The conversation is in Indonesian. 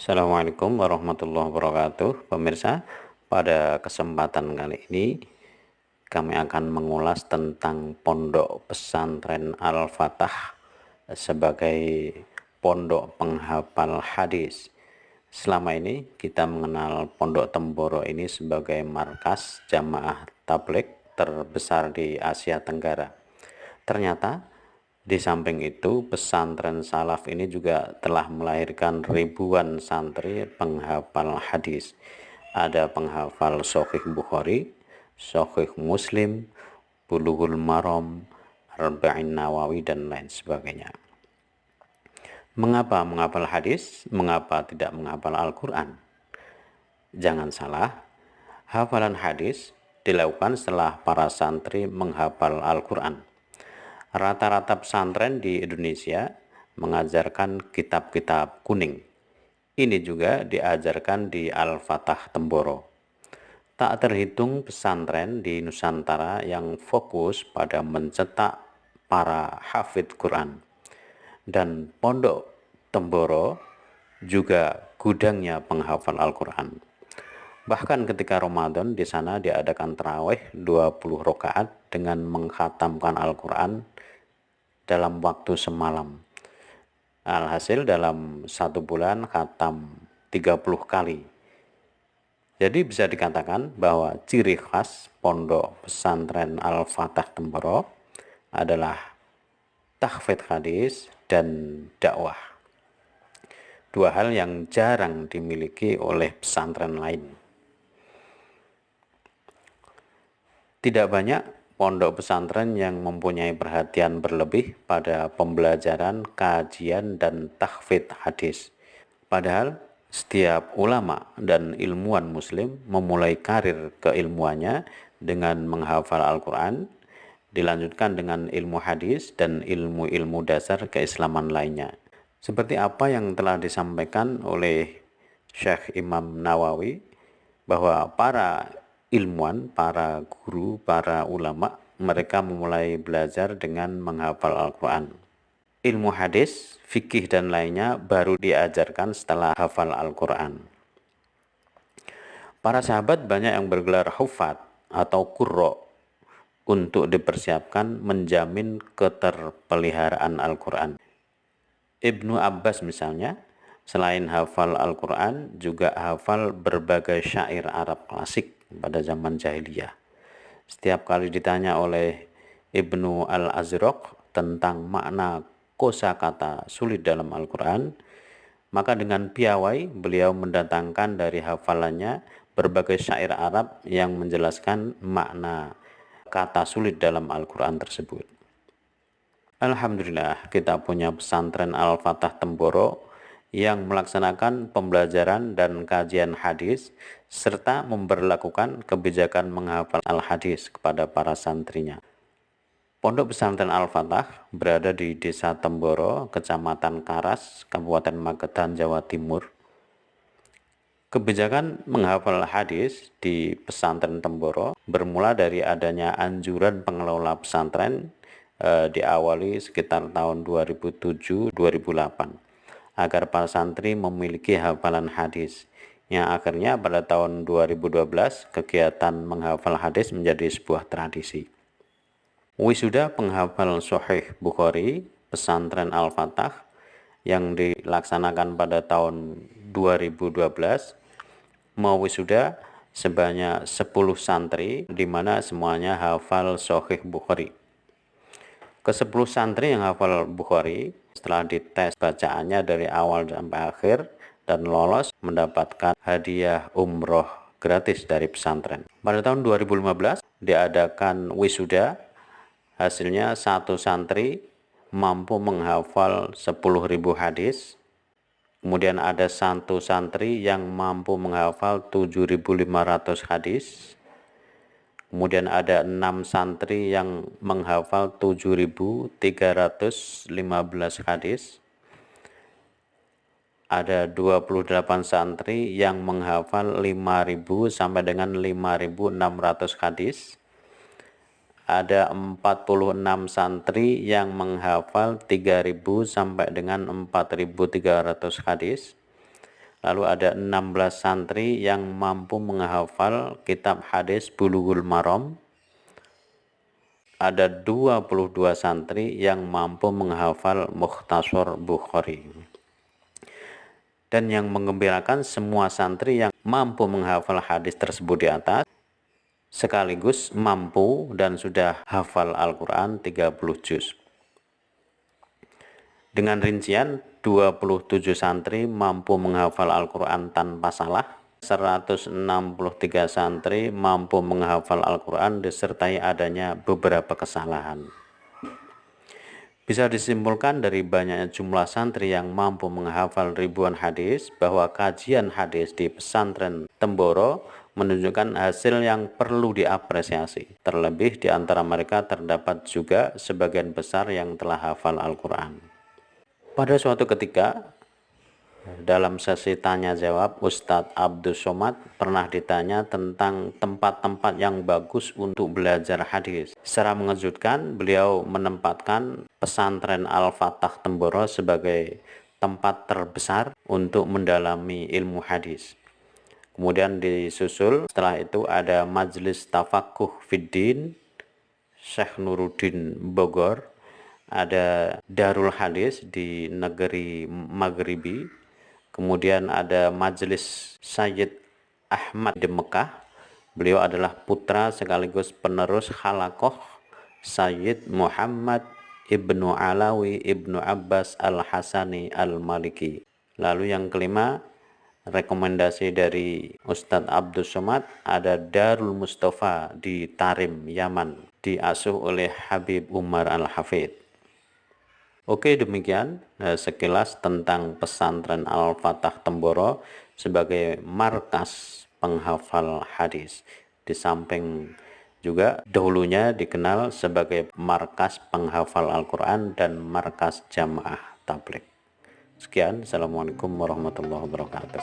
Assalamualaikum warahmatullahi wabarakatuh. Pemirsa, pada kesempatan kali ini kami akan mengulas tentang Pondok Pesantren Al-Fatah sebagai pondok penghafal hadis. Selama ini kita mengenal Pondok Temboro ini sebagai markas jamaah tabligh terbesar di Asia Tenggara. Ternyata di samping itu, pesantren salaf ini juga telah melahirkan ribuan santri penghafal hadis. Ada penghafal Sahih Bukhari, Sahih Muslim, Bulughul Maram, Arba'in Nawawi, dan lain sebagainya. Mengapa menghafal hadis? Mengapa tidak menghafal Al-Quran? Jangan salah, hafalan hadis dilakukan setelah para santri menghafal Al-Quran. Rata-rata pesantren di Indonesia mengajarkan kitab-kitab kuning. Ini juga diajarkan di Al-Fatah Temboro. Tak terhitung pesantren di Nusantara yang fokus pada mencetak para hafidh Quran. Dan Pondok Temboro juga gudangnya penghafal Al-Quran. Bahkan ketika Ramadan di sana diadakan tarawih 20 rakaat dengan mengkhatamkan Al-Quran dalam waktu semalam. Alhasil dalam satu bulan khatam 30 kali. Jadi bisa dikatakan bahwa ciri khas Pondok Pesantren Al-Fatah Temboro adalah tahfidz hadis dan dakwah. Dua hal yang jarang dimiliki oleh pesantren lain. Tidak banyak pondok pesantren yang mempunyai perhatian berlebih pada pembelajaran, kajian, dan tahfidz hadis. Padahal setiap ulama dan ilmuwan muslim memulai karir keilmuannya dengan menghafal Al-Quran, dilanjutkan dengan ilmu hadis dan ilmu-ilmu dasar keislaman lainnya. Seperti apa yang telah disampaikan oleh Syekh Imam Nawawi, bahwa para ilmuwan, para guru, para ulama, mereka memulai belajar dengan menghafal Al-Quran. Ilmu hadis, fikih, dan lainnya baru diajarkan setelah hafal Al-Quran. Para sahabat banyak yang bergelar hufat atau qurra untuk dipersiapkan menjamin keterpeliharaan Al-Quran. Ibnu Abbas misalnya, selain hafal Al-Quran, juga hafal berbagai syair Arab klasik pada zaman jahiliyah. Setiap kali ditanya oleh Ibnu Al-Azraq tentang makna kosakata sulit dalam Al-Quran, maka dengan piawai beliau mendatangkan dari hafalannya berbagai syair Arab yang menjelaskan makna kata sulit dalam Al-Quran tersebut. Alhamdulillah, kita punya pesantren Al-Fatah Temboro yang melaksanakan pembelajaran dan kajian hadis serta memberlakukan kebijakan menghafal al-hadis kepada para santrinya. Pondok pesantren Al-Fatah berada di Desa Temboro, Kecamatan Karas, Kabupaten Magetan, Jawa Timur. Kebijakan menghafal hadis di pesantren Temboro bermula dari adanya anjuran pengelola pesantren diawali sekitar tahun 2007-2008 agar para santri memiliki hafalan hadis, yang akhirnya pada tahun 2012 kegiatan menghafal hadis menjadi sebuah tradisi. Wisuda penghafal Sahih Bukhari pesantren Al-Fatah yang dilaksanakan pada tahun 2012 mewisuda sebanyak 10 santri, di mana semuanya hafal Sahih Bukhari. Ke-10 santri yang hafal Bukhari setelah dites bacaannya dari awal sampai akhir dan lolos mendapatkan hadiah umroh gratis dari pesantren. Pada tahun 2015 diadakan wisuda, hasilnya satu santri mampu menghafal 10.000 hadis. Kemudian ada satu santri yang mampu menghafal 7.500 hadis. Kemudian ada 6 santri yang menghafal 7.315 hadis. Ada 28 santri yang menghafal 5.000 sampai dengan 5.600 hadis. Ada 46 santri yang menghafal 3.000 sampai dengan 4.300 hadis. Lalu ada 16 santri yang mampu menghafal kitab hadis Bulughul Maram. Ada 22 santri yang mampu menghafal Mukhtasar Bukhari. Dan yang menggembirakan, semua santri yang mampu menghafal hadis tersebut di atas sekaligus mampu dan sudah hafal Al-Quran 30 juz. Dengan rincian, 27 santri mampu menghafal Al-Quran tanpa salah, 163 santri mampu menghafal Al-Quran disertai adanya beberapa kesalahan. Bisa disimpulkan dari banyaknya jumlah santri yang mampu menghafal ribuan hadis bahwa kajian hadis di pesantren Temboro menunjukkan hasil yang perlu diapresiasi. Terlebih di antara mereka terdapat juga sebagian besar yang telah hafal Al-Quran. Pada suatu ketika, dalam sesi tanya jawab, Ustadz Abdus Somad pernah ditanya tentang tempat-tempat yang bagus untuk belajar hadis. Secara mengejutkan, beliau menempatkan pesantren Al-Fatah Temboro sebagai tempat terbesar untuk mendalami ilmu hadis. Kemudian disusul setelah itu ada Majelis Tafakuh Fiddin Syekh Nuruddin Bogor, ada Darul Hadis di negeri Maghribi, kemudian ada Majelis Sayyid Ahmad di Mekah. Beliau adalah putra sekaligus penerus Halakoh Sayyid Muhammad Ibnu Alawi Ibnu Abbas Al-Hasani Al-Maliki. Lalu yang kelima, rekomendasi dari Ustadz Abdus Somad, ada Darul Mustafa di Tarim, Yaman, diasuh oleh Habib Umar Al-Hafidh. Oke, demikian sekilas tentang pesantren Al-Fatah Temboro sebagai markas penghafal hadis. Di samping juga dahulunya dikenal sebagai markas penghafal Al-Quran dan markas jamaah tabligh. Sekian, Assalamualaikum warahmatullahi wabarakatuh.